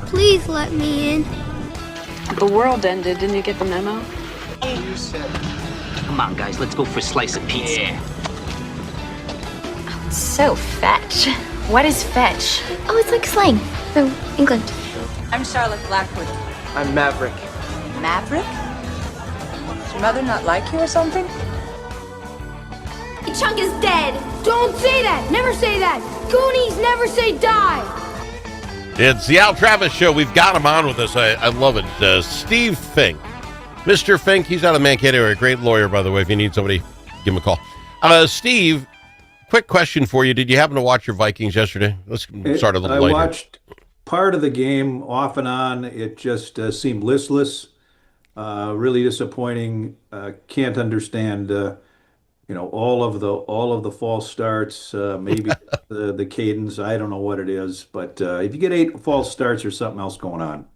Please let me in. The world ended. Didn't you get the memo? Come on, guys, let's go for a slice of pizza. Yeah. So fetch. What is fetch? Oh, it's like slang from England. I'm Charlotte Blackwood. I'm Maverick. Maverick? Does your mother not like you or something? Chunk is dead. Don't say that. Never say that. Goonies never say die. It's the Al Travis Show. We've got him on with us. I love it. Steve Fink. Mr. Fink, he's out of Mankato area. Great lawyer, by the way. If you need somebody, give him a call. Steve, quick question for you. Did you happen to watch your Vikings yesterday? Let's start a little later. I watched part of the game off and on. It just seemed listless, really disappointing. Can't understand, all of the false starts. Maybe the cadence. I don't know what it is, but if you get 8 false starts, there's something else going on.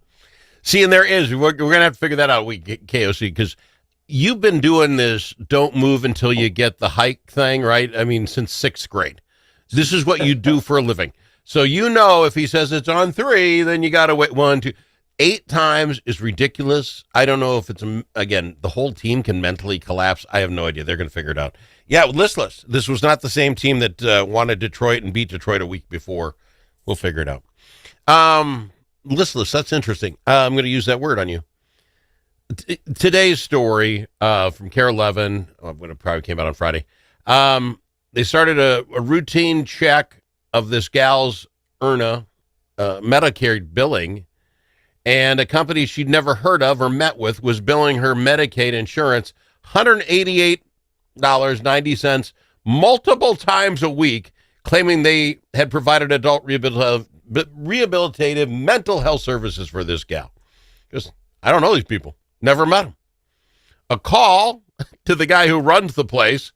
See, and there is. We're going to have to figure that out, KOC, because you've been doing this don't move until you get the hike thing, right? I mean, since 6th grade. This is what you do for a living. So if he says it's on 3, then you got to wait 1, 2. 8 times is ridiculous. I don't know if it's, again, the whole team can mentally collapse. I have no idea. They're going to figure it out. Yeah, listless. This was not the same team that wanted Detroit and beat Detroit a week before. We'll figure it out. Listless, that's interesting. I'm going to use that word on you. Today's story from Care 11, when it probably came out on Friday, they started a routine check of this gal's IRNA, Medicare billing, and a company she'd never heard of or met with was billing her Medicaid insurance $188.90 multiple times a week, claiming they had provided adult rehabilitative mental health services for this gal. I don't know these people. Never met them. A call to the guy who runs the place,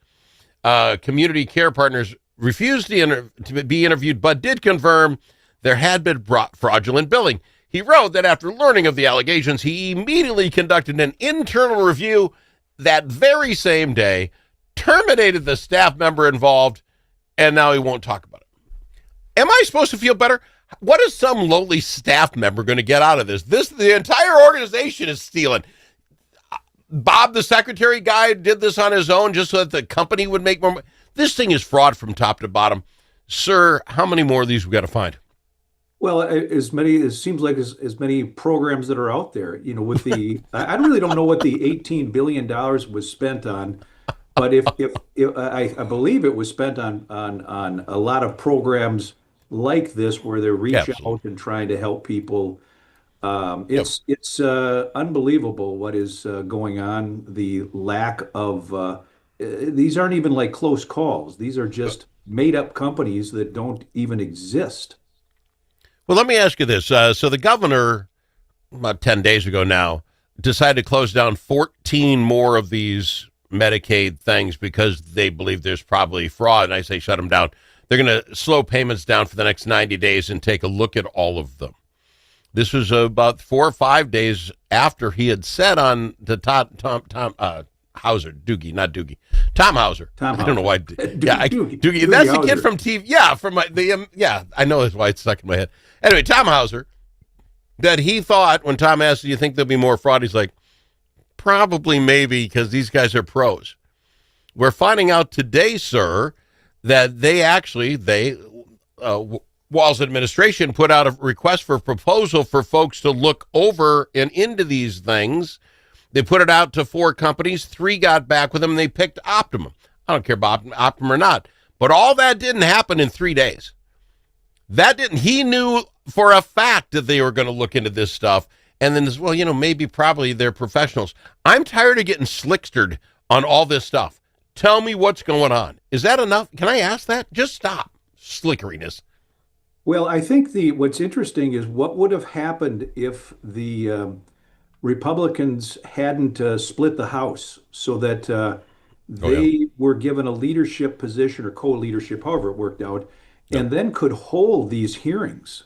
Community Care Partners, refused to be interviewed, but did confirm there had been fraudulent billing. He wrote that after learning of the allegations, he immediately conducted an internal review that very same day, terminated the staff member involved, and now he won't talk about it. Am I supposed to feel better? What is some lowly staff member going to get out of this? The entire organization is stealing. Bob, the secretary guy, did this on his own just so that the company would make more money. This thing is fraud from top to bottom. Sir, how many more of these we got to find? Well, it seems like as many programs that are out there, with the, I really don't know what the $18 billion was spent on, but if I believe it was spent on a lot of programs like this where they're reaching out and trying to help people. It's unbelievable what is going on. The lack of these aren't even like close calls. These are just made up companies that don't even exist. Well, let me ask you this. So the governor, about 10 days ago now, decided to close down 14 more of these Medicaid things because they believe there's probably fraud. And I say shut them down. They're going to slow payments down for the next 90 days and take a look at all of them. This was about 4 or 5 days after he had said on the Tom Hauser, Doogie, not Doogie, Tom Hauser. I don't know why. Doogie. That's the kid from TV. Yeah, from I know that's why it's stuck in my head. Anyway, Tom Hauser, that he thought when Tom asked, do you think there'll be more fraud? He's like, probably, maybe, because these guys are pros. We're finding out today, sir, that Walz administration put out a request for proposal for folks to look over and into these things. They put it out to 4 companies. 3 got back with them, and they picked Optimum. I don't care about Optimum or not. But all that didn't happen in 3 days. He knew for a fact that they were going to look into this stuff. And then, maybe probably they're professionals. I'm tired of getting slickstered on all this stuff. Tell me what's going on. Is that enough? Can I ask that? Just stop slickeriness. Well, I think what's interesting is what would have happened if the Republicans hadn't split the House so that they were given a leadership position or co-leadership, however it worked out, and then could hold these hearings.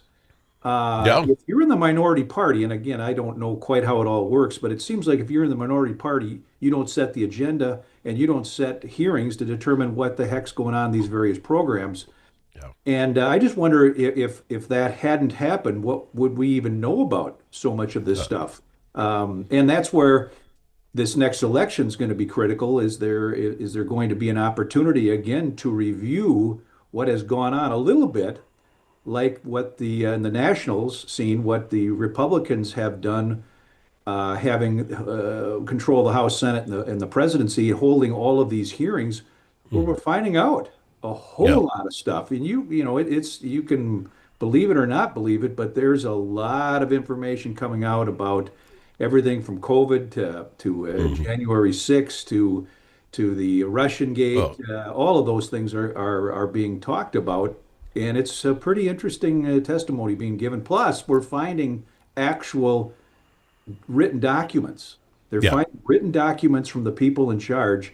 If you're in the minority party, and again, I don't know quite how it all works, but it seems like if you're in the minority party, you don't set the agenda and you don't set hearings to determine what the heck's going on in these various programs. And I just wonder if that hadn't happened, what would we even know about so much of this stuff? And that's where this next election is going to be critical. Is there going to be an opportunity again to review what has gone on a little bit, like what in the nationals scene, what the Republicans have done, having control of the House, Senate, and the presidency, holding all of these hearings, where we're finding out a whole lot of stuff. And you can believe it or not believe it, but there's a lot of information coming out about everything from COVID to January 6th to the Russian gate. All of those things are being talked about, and it's a pretty interesting testimony being given. Plus, we're finding actual written documents. They're finding written documents from the people in charge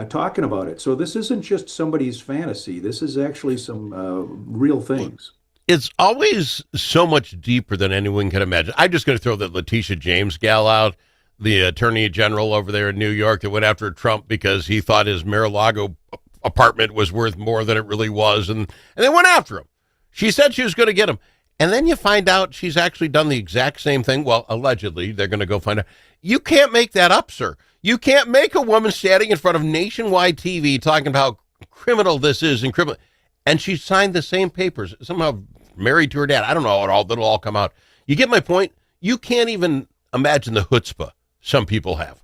talking about it. So this isn't just somebody's fantasy. This is actually some real things. It's always so much deeper than anyone can imagine. I'm just going to throw the Letitia James gal out, the attorney general over there in New York that went after Trump because he thought his Mar-a-Lago apartment was worth more than it really was, and they went after him. She said she was going to get him. And then you find out she's actually done the exact same thing. Well, allegedly, they're going to go find out. You can't make that up, sir. You can't make a woman standing in front of nationwide TV talking about how criminal this is and criminal. And she signed the same papers, somehow married to her dad. I don't know how that'll all come out. You get my point? You can't even imagine the chutzpah some people have.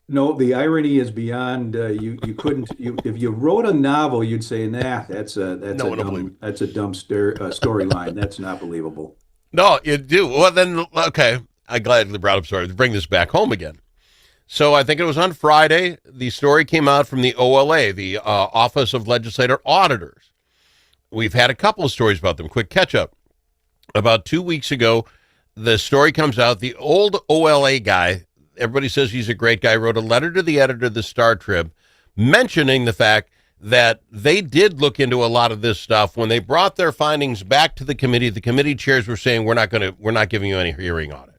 No, the irony is beyond. You couldn't. If you wrote a novel, you'd say, "Nah, that's a dumb storyline. That's not believable." No, you do. Well, then, okay. I'm glad you brought up story to bring this back home again. So I think it was on Friday. The story came out from the OLA, the Office of Legislative Auditors. We've had a couple of stories about them. Quick catch up. About 2 weeks ago, the story comes out. The old OLA guy, everybody says he's a great guy, wrote a letter to the editor of the Star Trib mentioning the fact that they did look into a lot of this stuff. When they brought their findings back to the committee chairs were saying, we're not giving you any hearing on it.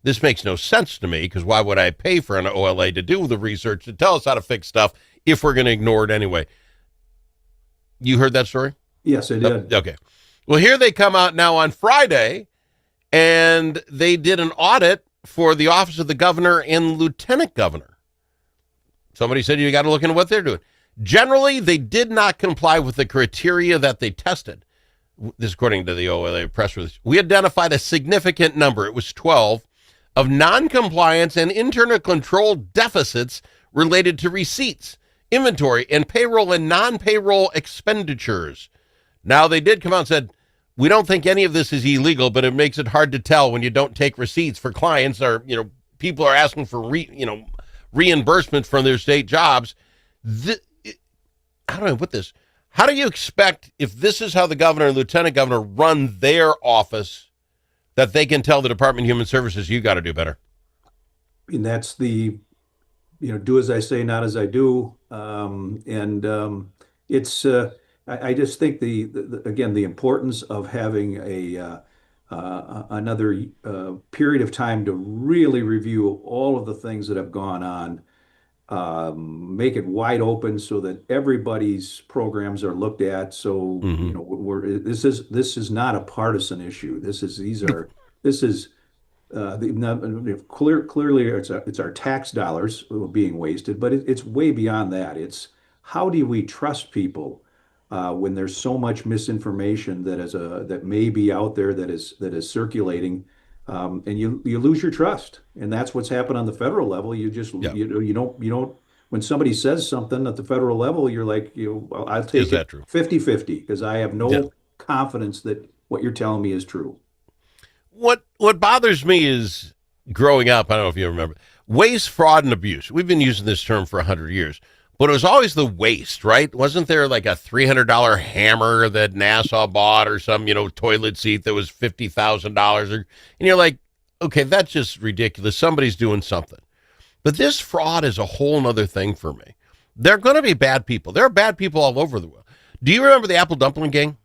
This makes no sense to me, because why would I pay for an OLA to do the research to tell us how to fix stuff if we're going to ignore it anyway? You heard that story? Yes, I did. Okay. Well, here they come out now on Friday, and they did an audit for the office of the governor and lieutenant governor. Somebody said you got to look into what they're doing. Generally, they did not comply with the criteria that they tested. This according to the OLA press release. We identified a significant number, it was 12, of non-compliance and internal control deficits related to receipts, inventory, and payroll and non-payroll expenditures. Now, they did come out and said, we don't think any of this is illegal, but it makes it hard to tell when you don't take receipts for clients, or, people are asking for, reimbursement from their state jobs. How do I put this? How do you expect, if this is how the governor and lieutenant governor run their office, that they can tell the Department of Human Services, you got to do better? And that's the, do as I say, not as I do. It's, I just think again, the importance of having another period of time to really review all of the things that have gone on, make it wide open so that everybody's programs are looked at. So, this is not a partisan issue. Clearly it's our tax dollars being wasted, but it's way beyond that. It's how do we trust people when there's so much misinformation that may be out there that is circulating, and you lose your trust, and that's what's happened on the federal level. You just you don't when somebody says something at the federal level, you're like, I'll take it 50-50 because I have no confidence that what you're telling me is true. What bothers me is growing up, I don't know if you remember, waste, fraud, and abuse. We've been using this term for 100 years, but it was always the waste, right? Wasn't there like a $300 hammer that NASA bought, or some, toilet seat that was $50,000? And you're like, okay, that's just ridiculous. Somebody's doing something. But this fraud is a whole nother thing for me. They're going to be bad people. There are bad people all over the world. Do you remember the Apple Dumpling Gang?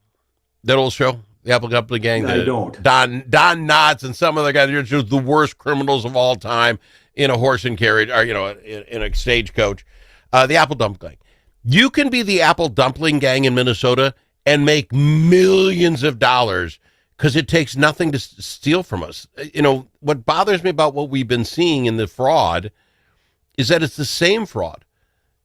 That old show? The Apple Dumpling Gang? I don't. Don Knotts and some other guys. They're just the worst criminals of all time in a horse and carriage, or, in a stagecoach. The Apple Dumpling Gang. You can be the Apple Dumpling Gang in Minnesota and make millions of dollars because it takes nothing to steal from us. You know, what bothers me about what we've been seeing in the fraud is that it's the same fraud.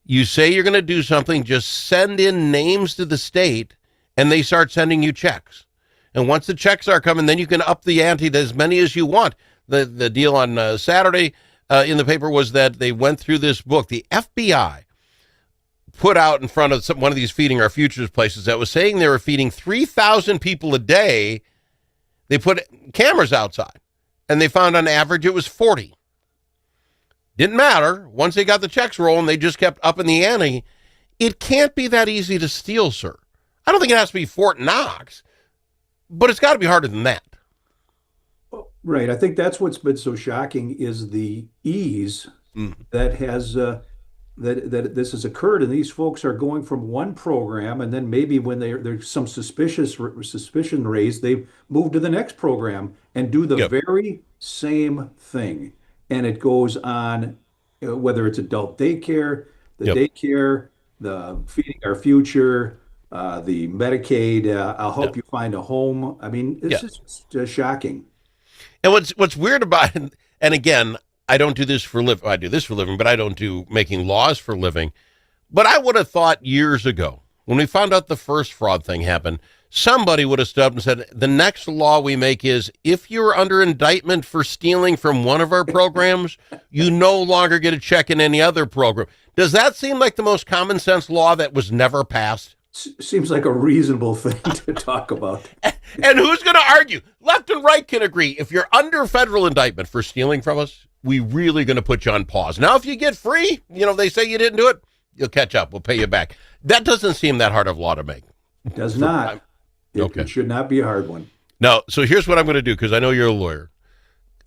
You say you're going to do something, just send in names to the state, and they start sending you checks. And once the checks are coming, then you can up the ante to as many as you want. The deal on Saturday in the paper was that they went through this book. The FBI put out in front of one of these Feeding Our Futures places that was saying they were feeding 3,000 people a day. They put cameras outside, and they found on average it was 40. Didn't matter. Once they got the checks rolling, they just kept upping the ante. It can't be that easy to steal, sir. I don't think it has to be Fort Knox, but it's got to be harder than that. Right. I think that's what's been so shocking is the ease that has that this has occurred, and these folks are going from one program, and then maybe when there's some suspicion raised, they move to the next program and do the very same thing, and it goes on, whether it's adult daycare, the daycare, the Feeding Our Future, the Medicaid. I'll help you find a home. I mean, it's just shocking. And what's weird about it, and again, I don't do this for a living. I do this for a living, but I don't do making laws for a living. But I would have thought years ago, when we found out the first fraud thing happened, somebody would have stood up and said, the next law we make is if you're under indictment for stealing from one of our programs, you no longer get a check in any other program. Does that seem like the most common sense law that was never passed? Seems like a reasonable thing to talk about. And who's going to argue? Left and right can agree. If you're under federal indictment for stealing from us, we really going to put you on pause. Now, if you get free, they say you didn't do it, you'll catch up. We'll pay you back. That doesn't seem that hard of law to make. It does not. It should not be a hard one. No. So here's what I'm going to do, because I know you're a lawyer.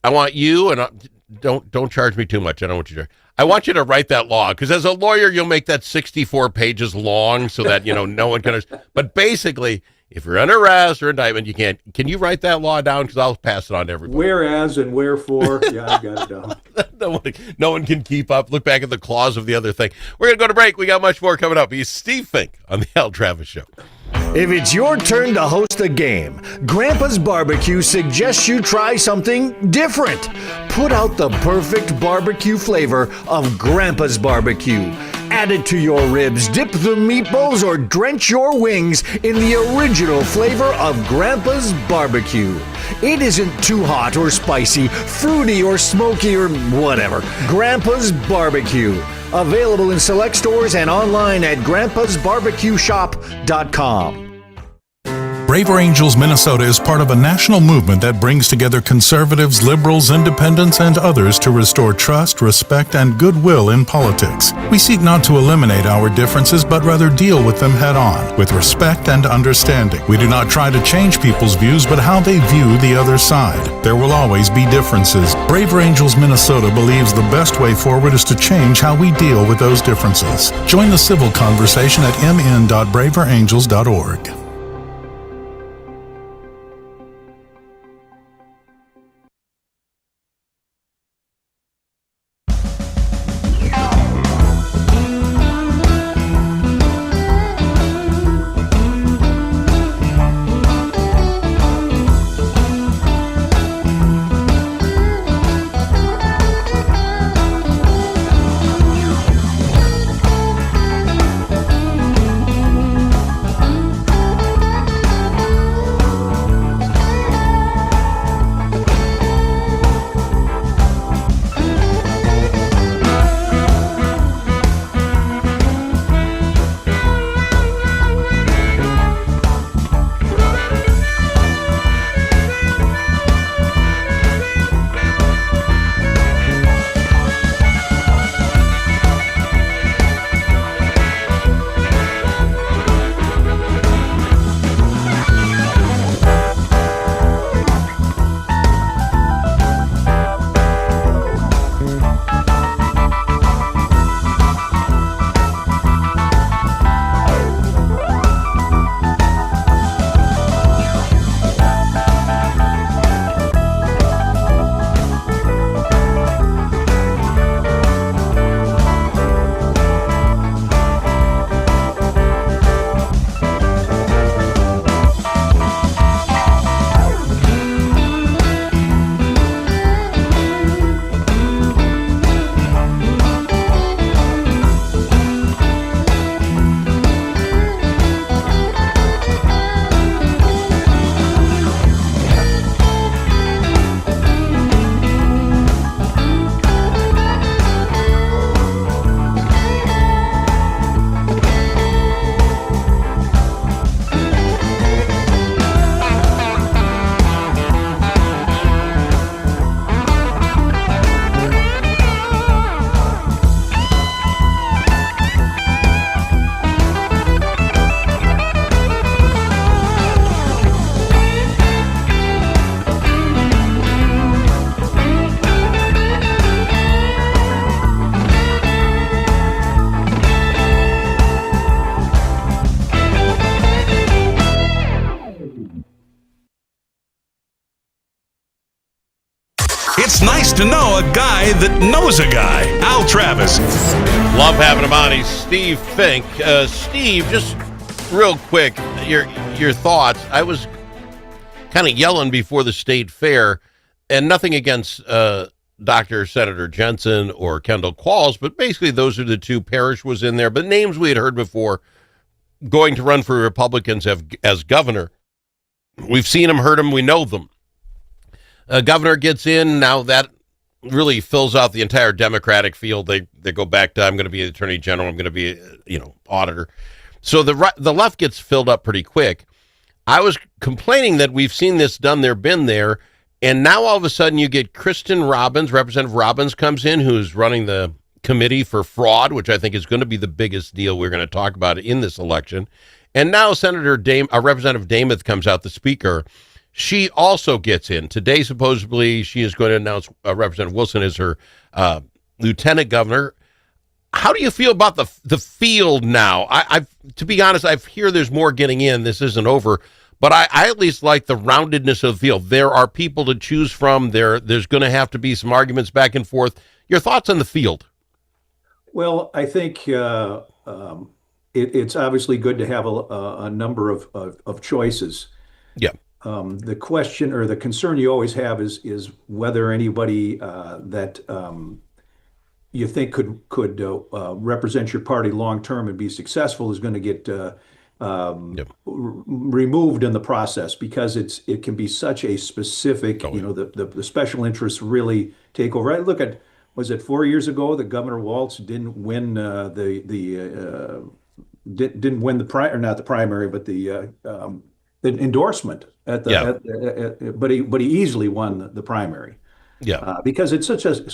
I want you, and don't charge me too much. I don't want you to. I want you to write that law, because as a lawyer, you'll make that 64 pages long so that, no one can. But basically, if you're under arrest or indictment, you can't. Can you write that law down? Because I'll pass it on to everybody. Whereas and wherefore. Yeah, I got it down. No one can keep up. Look back at the clause of the other thing. We're going to go to break. We got much more coming up. He's Steve Fink on the Al Travis Show. If it's your turn to host a game, Grandpa's Barbecue suggests you try something different. Put out the perfect barbecue flavor of Grandpa's Barbecue. Add it to your ribs, dip the meatballs, or drench your wings in the original flavor of Grandpa's Barbecue. It isn't too hot or spicy, fruity or smoky or whatever. Grandpa's Barbecue. Available in select stores and online at grandpasbarbecueshop.com. Braver Angels Minnesota is part of a national movement that brings together conservatives, liberals, independents, and others to restore trust, respect, and goodwill in politics. We seek not to eliminate our differences, but rather deal with them head on, with respect and understanding. We do not try to change people's views, but how they view the other side. There will always be differences. Braver Angels Minnesota believes the best way forward is to change how we deal with those differences. Join the civil conversation at mn.braverangels.org. nice to know a guy that knows a guy. Al Travis. Love having him on. He's Steve Fink. Steve, just real quick, your thoughts. I was kind of yelling before the state fair, and nothing against Dr. Senator Jensen or Kendall Qualls, but basically those are the two. Parrish was in there, but names we had heard before going to run for Republicans as governor. We've seen them, heard them, we know them. Governor gets in, now that really fills out the entire Democratic field. They go back to, I'm going to be the Attorney General, I'm going to be, auditor. So the left gets filled up pretty quick. I was complaining that we've seen this done there, been there, and now all of a sudden you get Kristen Robbins, Representative Robbins comes in, who's running the committee for fraud, which I think is going to be the biggest deal we're going to talk about in this election. And now Representative Dameth comes out, the speaker. She also gets in. Today, supposedly, she is going to announce Representative Wilson as her lieutenant governor. How do you feel about the field now? To be honest, I hear there's more getting in. This isn't over. But I at least like the roundedness of the field. There are people to choose from. There's going to have to be some arguments back and forth. Your thoughts on the field? Well, I think it's obviously good to have a number of choices. Yeah. The question or the concern you always have is whether anybody that you think could represent your party long term and be successful is going to get removed in the process, because it can be such a specific. The special interests really take over. I look at, was it 4 years ago that Governor Walz didn't win didn't win not the primary, but the endorsement but he easily won the primary. Yeah, because it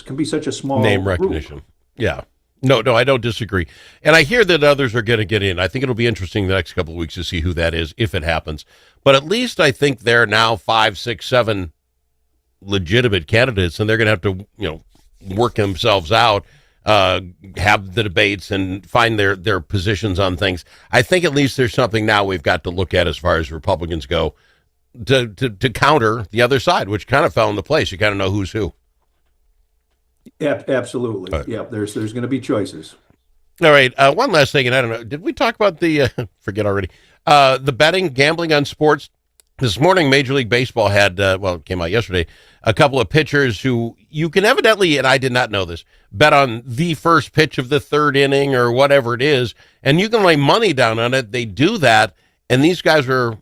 can be such a small name recognition. Group. Yeah, no, I don't disagree, and I hear that others are going to get in. I think it'll be interesting the next couple of weeks to see who that is if it happens. But at least I think there are now 5, 6, 7 legitimate candidates, and they're going to have to work themselves out, have the debates, and find their positions on things. I think at least there's something now we've got to look at as far as Republicans go to counter the other side, which kind of fell into place. You kind of know who's who. Yeah, absolutely. Right. Yeah, there's going to be choices. All right. One last thing, and I don't know, did we talk about forget already, the betting, gambling on sports? This morning, Major League Baseball had, it came out yesterday, a couple of pitchers who you can evidently, and I did not know this, bet on the first pitch of the third inning or whatever it is, and you can lay money down on it. They do that, and these guys are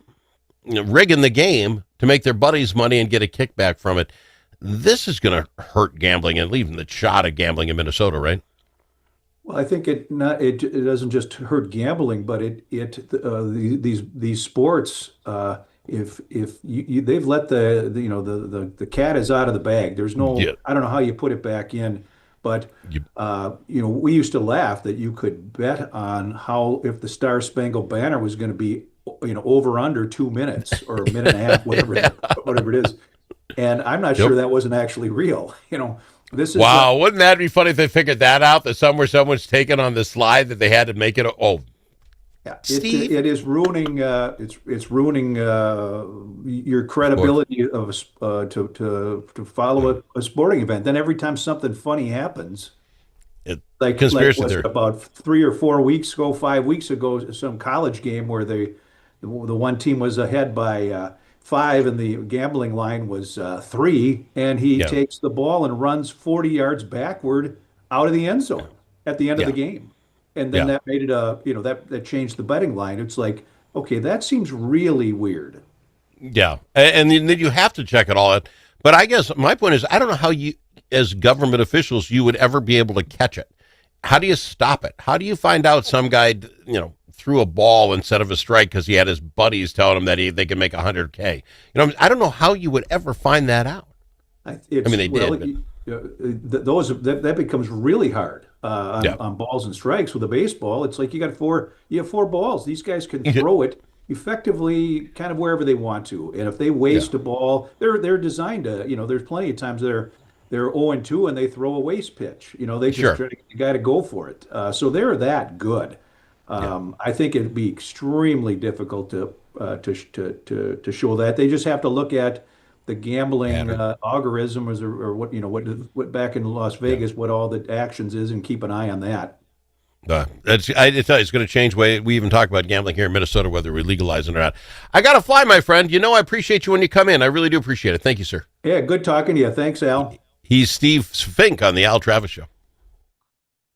rigging the game to make their buddies money and get a kickback from it. This is going to hurt gambling and even the shot of gambling in Minnesota, right? Well, I think it doesn't just hurt gambling, but these sports. If they've let the cat is out of the bag. There's no. Yeah. I don't know how you put it back in, but we used to laugh that you could bet on how if the Star Spangled Banner was going to be over under 2 minutes or a minute and a half, whatever it is. And I'm not sure that wasn't actually real. This is wow. Wouldn't that be funny if they figured that out? That someone's taken on the slide that they had to make it. Yeah, it is ruining. It's ruining your credibility to follow a sporting event. Then every time something funny happens, conspiracy theory. About 3 or 4 weeks ago, 5 weeks ago, some college game where the one team was ahead by 5 and the gambling line was 3, and he takes the ball and runs 40 yards backward out of the end zone at the end of the game. And then that made it that changed the betting line. It's like, okay, that seems really weird. Yeah. And then you have to check it all out. But I guess my point is, I don't know how you, as government officials, you would ever be able to catch it. How do you stop it? How do you find out some guy, threw a ball instead of a strike because he had his buddies telling him that they could make $100K? I don't know how you would ever find that out. They did. That becomes really hard on balls and strikes with a baseball. It's like you have 4 balls. These guys can throw it effectively kind of wherever they want to. And if they waste a ball, they're designed to, there's plenty of times they're 0-2 and they throw a waste pitch. They just try to get the guy to go for it. So they're that good. I think it'd be extremely difficult to show that. They just have to look at the gambling Pattern. algorithm or what what back in Las Vegas, what all the actions is, and keep an eye on that. It's going to change the way we even talk about gambling here in Minnesota, whether we legalize it or not. I got to fly, my friend. I appreciate you when you come in. I really do appreciate it. Thank you, sir. Yeah, good talking to you. Thanks, Al. He's Steve Fink on the Al Travis Show.